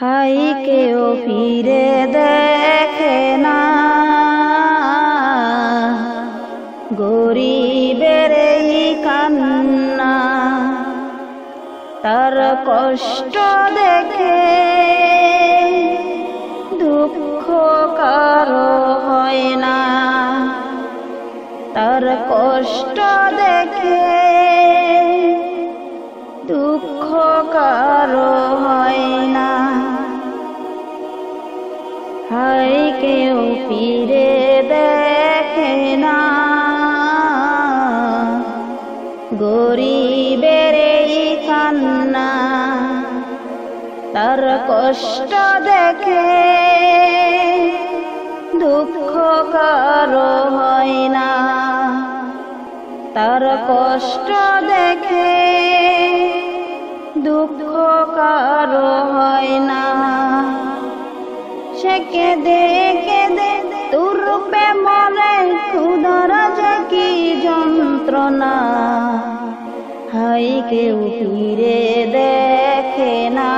High কেউ ফিরে দেখে না গরিবের এই কান্না, তার কষ্ট দেখে দুঃখ কারো হয় না, তার কষ্ট দেখে দুঃখ কারো হয় না। হাই কেউ ফিরে দেখে না গরিবের এই কান্না, তার কষ্ট দেখে দুঃখ কারো হয় না, তার কষ্ট দেখে দুঃখ কারো হয় না। সে কেঁদে কেঁদে তুরপে মরে ক্ষুধার যে কি যন্ত্রণা, হাই কেউ ফিরে দেখে না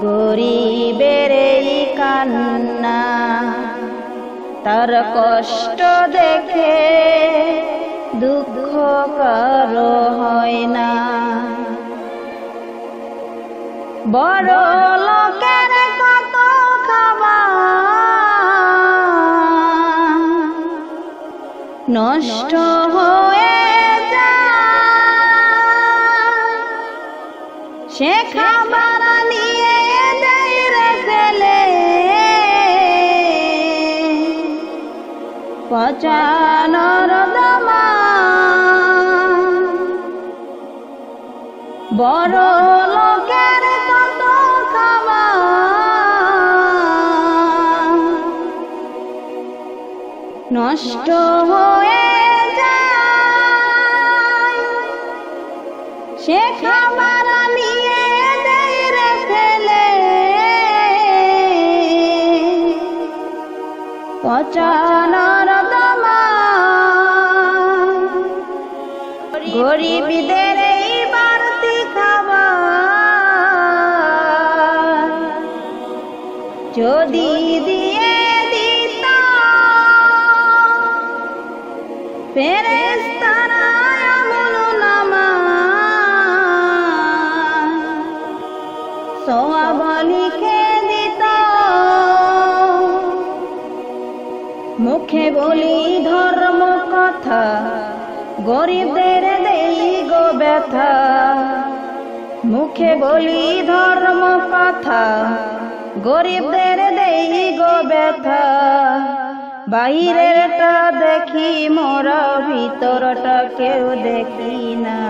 গরিবের এই কান্না, তার কষ্ট দেখে দুঃখ কারো হয় না। বড় লোকের কত খাবার নষ্ট হয়ে যায়, সে খাবার নিয়ে যায় ফেলে পচানোর দমা। বড় লোকের কত খাবার নষ্ট হয়ে যায়, সে খাবার নিয়ে যায় ফেলে পচানোর দমা। গরিবদের এই বাড়তি খাবার যদি দিয়ে দিত ফেরেশতারা আমলনামা, সওয়াব লিখে দিত। মুখে বলি ধর্ম কথা, গরিবদের দেই গো ব্যথা। মুখে বলি ধর্ম কথা, গরিবদের দেই গো ব্যথা। বাহিরেরটা দেখি মোরা, ভিতরটা কেউ দেখি না।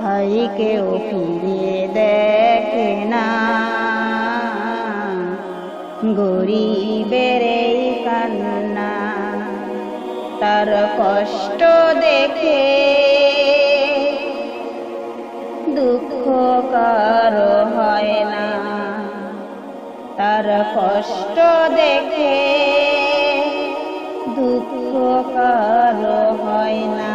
হাই কেউ ফিরে দেখে না গরিবের এই কান্না, তার কষ্ট দেখে দুঃখ কারো হয় না, তার কষ্ট দেখে দুঃখ কারো হয় না।